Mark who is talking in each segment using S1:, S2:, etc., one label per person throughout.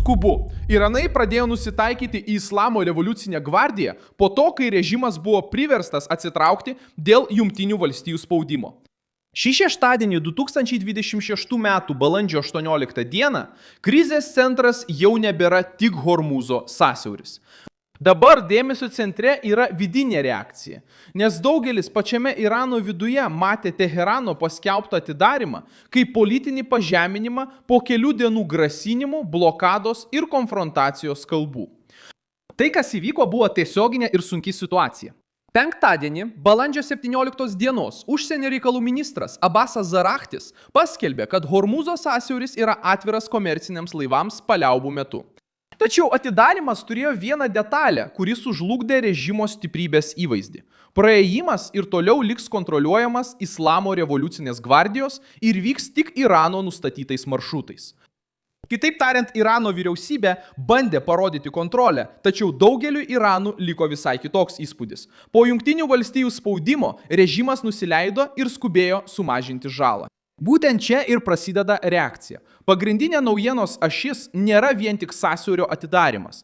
S1: Skubu. Iranai pradėjo nusitaikyti į Islamo revoliucinę gvardiją po to, kai režimas buvo priverstas atsitraukti dėl Jungtinių valstijų spaudimo. Šį šeštadienį 2026 m. balandžio 18 d. krizės centras jau nebėra tik Hormūzo sąsiauris. Dabar dėmesio centre yra vidinė reakcija, nes daugelis pačiame Irano viduje matė Teherano paskelbtą atidarimą kaip politinį pažeminimą po kelių dienų grasinimų, blokados ir konfrontacijos kalbų. Tai, kas įvyko, buvo tiesioginė ir sunki situacija. Penktadienį, balandžio 17 dienos, užsienio reikalų ministras Abbasas Zarachtis paskelbė, kad Hormūzo sąsiauris yra atviras komerciniams laivams paliaubų metu. Tačiau atidarimas turėjo vieną detalę, kuri sužlugdė režimo stiprybės įvaizdį. Praėjimas ir toliau liks kontroliuojamas Islamo revoliucinės gvardijos ir vyks tik Irano nustatytais maršrutais. Kitaip tariant, Irano vyriausybė bandė parodyti kontrolę, tačiau daugeliu Iranų liko visai kitoks įspūdis. Po Jungtinių valstijų spaudimo režimas nusileido ir skubėjo sumažinti žalą. Būtent čia ir prasideda reakcija. Pagrindinė naujienos ašis nėra vien tik sąsiaurio atidarimas.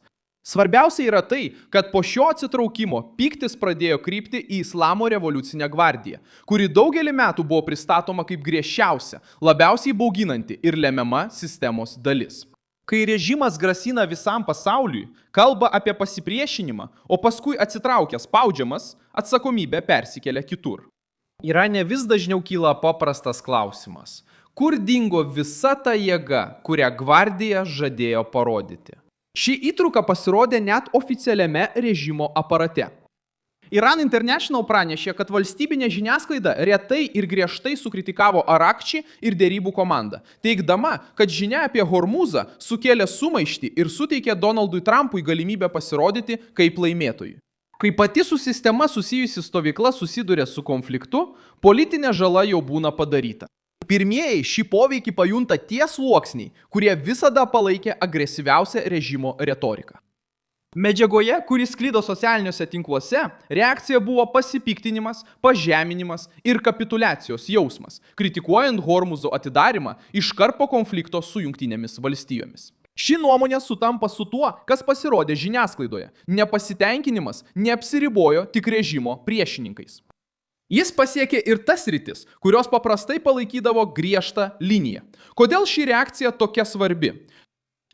S1: Svarbiausia yra tai, kad po šio atsitraukimo pyktis pradėjo krypti į Islamo revoliucinę gvardiją, kuri daugelį metų buvo pristatoma kaip griežčiausia, labiausiai bauginanti ir lemiama sistemos dalis. Kai režimas grasina visam pasauliui, kalba apie pasipriešinimą, o paskui atsitraukia spaudžiamas, atsakomybė persikelia kitur. Irane vis dažniau kyla paprastas klausimas. Kur dingo visa ta jėga, kurią gvardija žadėjo parodyti? Ši įtruka pasirodė net oficialiame režimo aparate. Iran International pranešė, kad valstybinė žiniasklaida retai ir griežtai sukritikavo Arakči ir dėrybų komandą, teigdama, kad žinia apie Hormūzą sukėlė sumaištį ir suteikė Donaldui Trumpui galimybę pasirodyti kaip laimėtojui. Kai pati su sistema susijusi stovykla susiduria su konfliktu, politinė žala jau būna padaryta. Pirmieji šį poveikį pajunta tie sluoksniai, kurie visada palaikė agresyviausią režimo retoriką. Medžiagoje, kuris sklido socialiniuose tinkluose, reakcija buvo pasipiktinimas, pažeminimas ir kapituliacijos jausmas, kritikuojant Hormūzo atidarimą iškart po konflikto su Jungtinėmis valstijomis. Ši nuomonė sutampa su tuo, kas pasirodė žiniasklaidoje. Nepasitenkinimas neapsiribojo tik režimo priešininkais. Jis pasiekė ir tas sritis, kurios paprastai palaikydavo griežtą liniją. Kodėl ši reakcija tokia svarbi?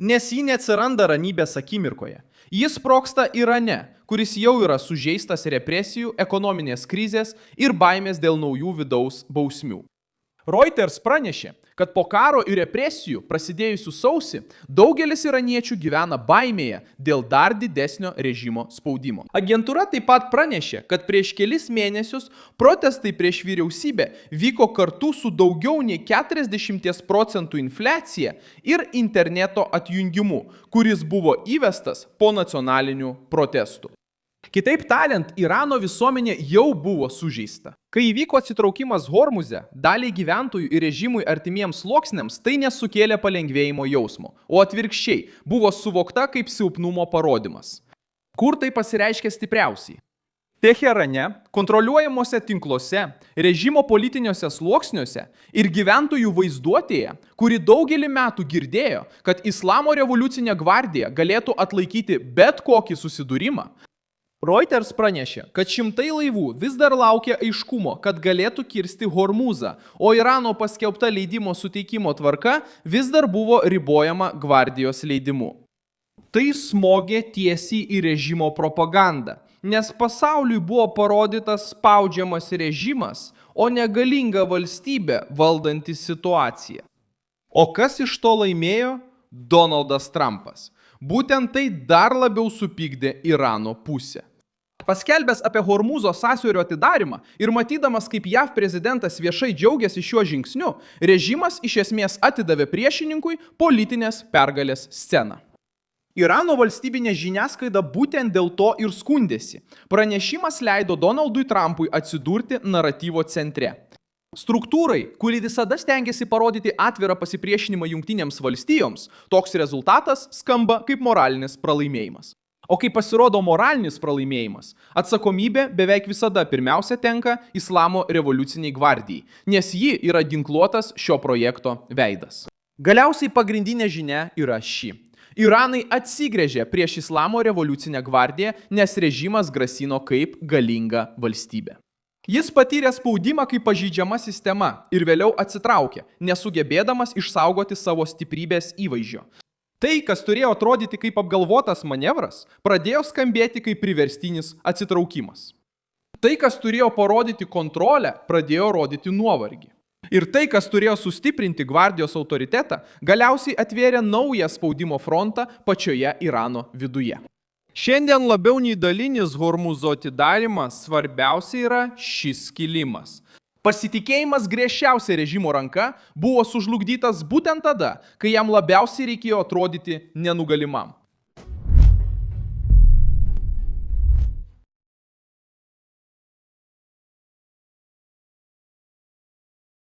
S1: Nes ji neatsiranda ramybės akimirkoje. Jis sprogsta Irane, kuris jau yra sužeistas represijų, ekonominės krizės ir baimės dėl naujų vidaus bausmių. Reuters pranešė, kad po karo ir represijų prasidėjusių sausį daugelis iraniečių gyvena baimėje dėl dar didesnio režimo spaudimo. Agentūra taip pat pranešė, kad prieš kelis mėnesius protestai prieš vyriausybę vyko kartu su daugiau nei 40% infliacija ir interneto atjungimu, kuris buvo įvestas po nacionalinių protestų. Kitaip tariant, Irano visuomenė jau buvo sužeista. Kai įvyko atsitraukimas Hormūze, daliai gyventojų ir režimui artimiems sluoksniams tai nesukėlė palengvėjimo jausmo, o atvirkščiai buvo suvokta kaip silpnumo parodymas. Kur tai pasireiškia stipriausiai? Teherane, kontroliuojamuose tinkluose, režimo politiniuose sluoksniuose ir gyventojų vaizduotėje, kuri daugelį metų girdėjo, kad Islamo revoliucinė gvardija galėtų atlaikyti bet kokį susidūrimą, Reuters pranešė, kad šimtai laivų vis dar laukia aiškumo, kad galėtų kirsti Hormūzą, o Irano paskelbta leidimo suteikimo tvarka vis dar buvo ribojama gvardijos leidimu. Tai smogė tiesiai į režimo propagandą, nes pasauliui buvo parodytas spaudžiamas režimas, o ne galinga valstybė valdanti situaciją. O kas iš to laimėjo? Donaldas Trumpas. Būtent tai dar labiau supykdė Irano pusę. Paskelbęs apie Hormūzo sąsiaurio atidarimą ir matydamas, kaip JAV prezidentas viešai džiaugiasi šiuo žingsniu, režimas iš esmės atidavė priešininkui politinės pergalės sceną. Irano valstybinė žiniasklaida būtent dėl to ir skundėsi. Pranešimas leido Donaldui Trumpui atsidurti naratyvo centre. Struktūrai, kuri visada stengiasi parodyti atvirą pasipriešinimą Jungtinėms valstijoms, toks rezultatas skamba kaip moralinis pralaimėjimas. O kai pasirodo moralinis pralaimėjimas, atsakomybė beveik visada pirmiausia tenka Islamo revoliuciniai gvardijai, nes ji yra ginkluotas šio projekto veidas. Galiausiai pagrindinė žinia yra ši. Iranai atsigręžė prieš Islamo revoliucinę gvardiją, nes režimas grasino kaip galinga valstybė. Jis patyrė spaudimą kaip pažeidžiama sistema ir vėliau atsitraukė, nesugebėdamas išsaugoti savo stiprybės įvaizdžio. Tai, kas turėjo atrodyti kaip apgalvotas manevras, pradėjo skambėti kaip priverstinis atsitraukimas. Tai, kas turėjo parodyti kontrolę, pradėjo rodyti nuovargį. Ir tai, kas turėjo sustiprinti gvardijos autoritetą, galiausiai atvėrė naują spaudimo frontą pačioje Irano viduje. Šiandien labiau nei dalinis Hormuzo atidarimas, svarbiausia yra šis skilimas. Pasitikėjimas griežčiausia režimo ranka buvo sužlugdytas būtent tada, kai jam labiausiai reikėjo atrodyti nenugalimam.